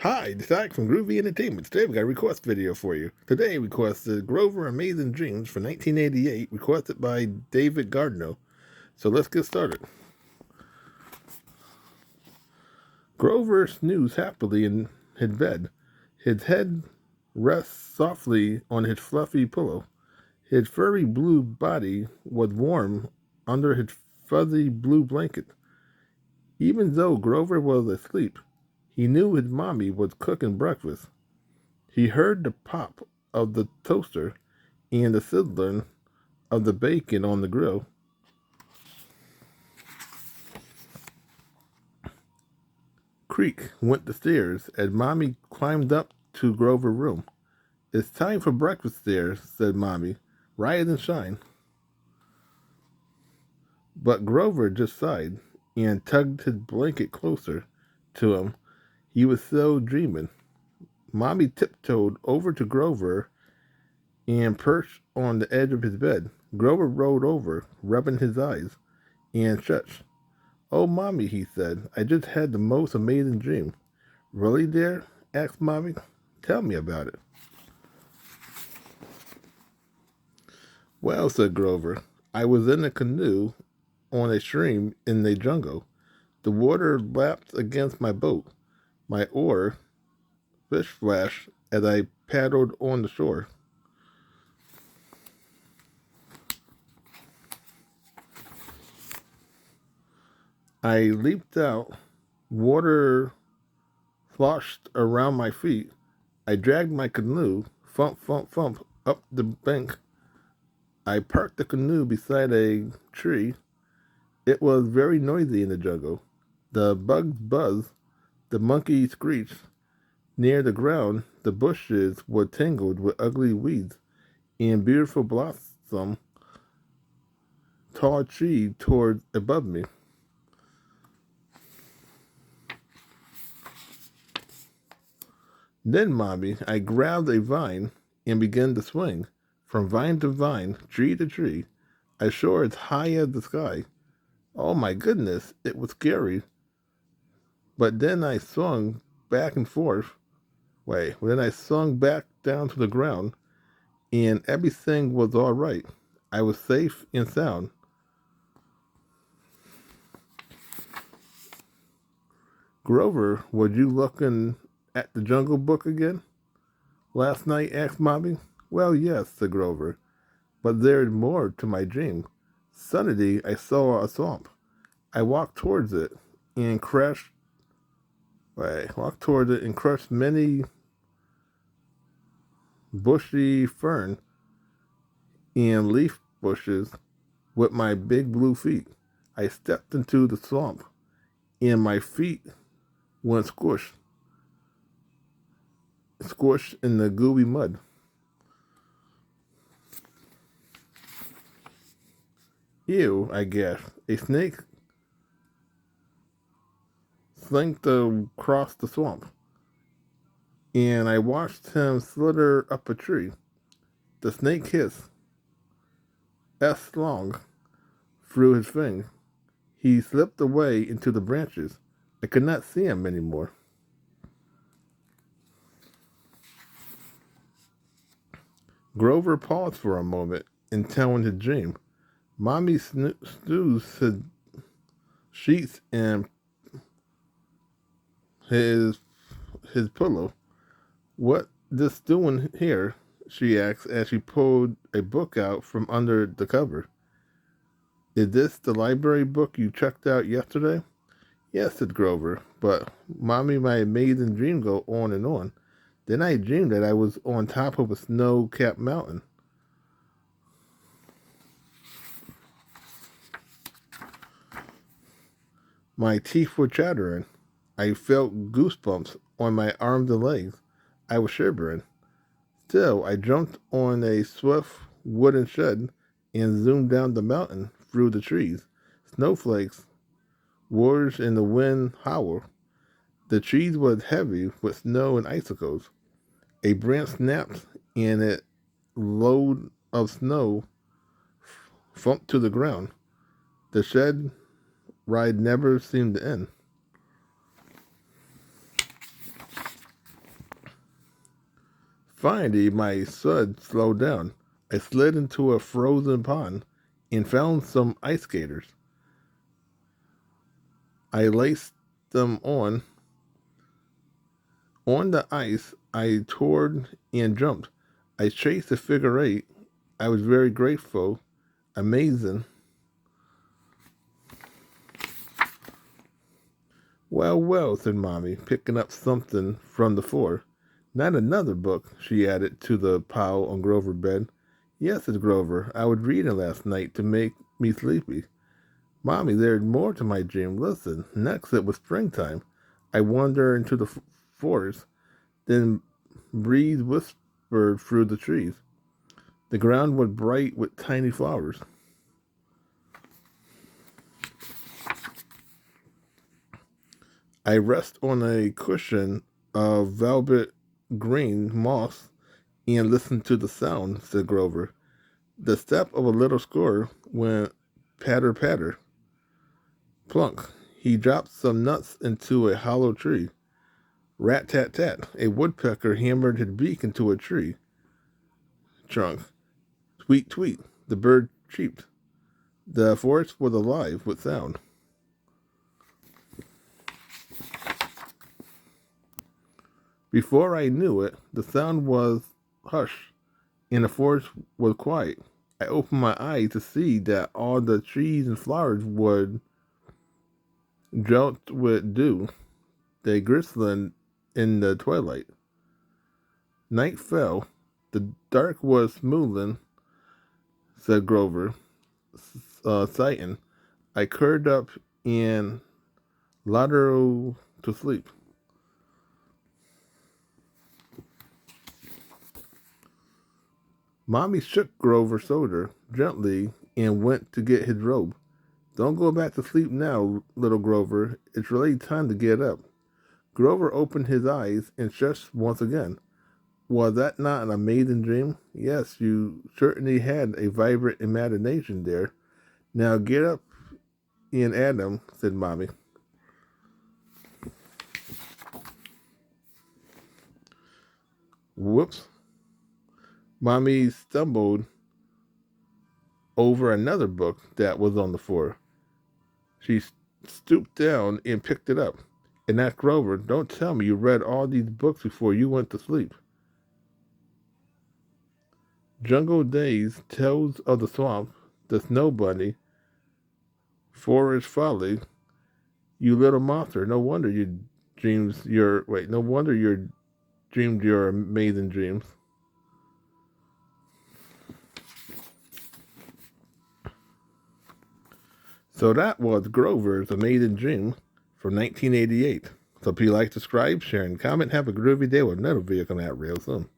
Hi, it's Alex from Groovy Entertainment. Today we got a request video for you. Today requested Grover Amazing Dreams from 1988, requested by David Gardner. So let's get started. Grover snooze happily in his bed. His head rests softly on his fluffy pillow. His furry blue body was warm under his fuzzy blue blanket. Even though Grover was asleep, he knew his mommy was cooking breakfast. He heard the pop of the toaster and the sizzling of the bacon on the grill. Creak went the stairs as Mommy climbed up to Grover's room. "It's time for breakfast there," said Mommy. "Rise and shine." But Grover just sighed and tugged his blanket closer to him. He was so dreaming. Mommy tiptoed over to Grover and perched on the edge of his bed. Grover rolled over, rubbing his eyes, and stretched. "Oh, Mommy," he said, "I just had the most amazing dream." "Really, dear?" asked Mommy. "Tell me about it." "Well," said Grover, "I was in a canoe on a stream in the jungle. The water lapped against my boat. My oar fish flashed as I paddled on the shore. I leaped out. Water sloshed around my feet. I dragged my canoe, thump, thump, thump, up the bank. I parked the canoe beside a tree. It was very noisy in the jungle. The bugs buzzed, the monkeys screeched. Near the ground, the bushes were tangled with ugly weeds and beautiful blossom. Tall tree toward above me. Then, Mommy, I grabbed a vine and began to swing. From vine to vine, tree to tree. I soared as high as the sky. Oh my goodness, it was scary. But then I swung back and forth. Then I swung back down to the ground, and everything was all right. I was safe and sound. "Grover, were you looking at the Jungle Book again last night?" asked Mommy. "Well, yes," said Grover, "but there's more to my dream. Suddenly, I saw a swamp. I walked towards it and crushed. Walked towards it and crushed many bushy fern and leaf bushes with my big blue feet. I stepped into the swamp, and my feet went squish in the gooey mud. Ew, I gasped. A snake slinked across the swamp, and I watched him slither up a tree. The snake hissed S long through his fang. He slipped away into the branches. I could not see him anymore. Grover paused for a moment in telling his dream. Mommy snoozed his sheets and his pillow. "What this doing here?" she asked as she pulled a book out from under the cover. "Is this the library book you checked out yesterday?" "Yes," said Grover, "but Mommy, my amazing dream go on and on. Then I dreamed that I was on top of a snow-capped mountain. My teeth were chattering. I felt goosebumps on my arms and legs. I was shivering. Still, I jumped on a swift wooden shed and zoomed down the mountain through the trees. Snowflakes whirred and the wind howled. The trees were heavy with snow and icicles. A branch snapped and a load of snow thumped to the ground. The shed ride never seemed to end. Finally, my sled slowed down. I slid into a frozen pond and found some ice skaters. I laced them on. On the ice, I toured and jumped. I chased a figure eight. I was very grateful. Amazing. Well, well, said Mommy, picking up something from the floor. Not another book, she added to the pile on Grover's bed. Yes, said Grover. I was reading last night to make me sleepy. Mommy, there's more to my dream. Listen, next it was springtime. I wandered into the forest. Then breeze whispered through the trees. The ground was bright with tiny flowers. I rest on a cushion of velvet green moss and listen to the sound, said Grover. The step of a little squirrel went patter patter. Plunk. He dropped some nuts into a hollow tree. Rat tat tat. A woodpecker hammered his beak into a tree trunk. Tweet tweet. The bird cheeped. The forest was alive with sound. Before I knew it, the sound was hushed and the forest was quiet. I opened my eyes to see that all the trees and flowers were drenched with dew. They glistened in the twilight. Night fell. The dark was smoothing, said Grover, sighing. I curled up and lateral to sleep. Mommy shook Grover's shoulder gently and went to get his robe. Don't go back to sleep now, little Grover. It's really time to get up. Grover opened his eyes and stretched once again. Was that not an amazing dream? Yes, you certainly had a vibrant imagination there. Now get up and Adam, said Mommy. Whoops. Mommy stumbled over another book that was on the floor. She stooped down and picked it up and asked Grover, don't tell me you read all these books before you went to sleep. Jungle Days, Tales of the Swamp, The Snow Bunny, Forest Folly, You Little Monster. No wonder you dreamed your amazing dreams. So that was Grover's Amazing Dream from 1988. So if you like, subscribe, share, and comment. Have a groovy day with another video coming out real soon.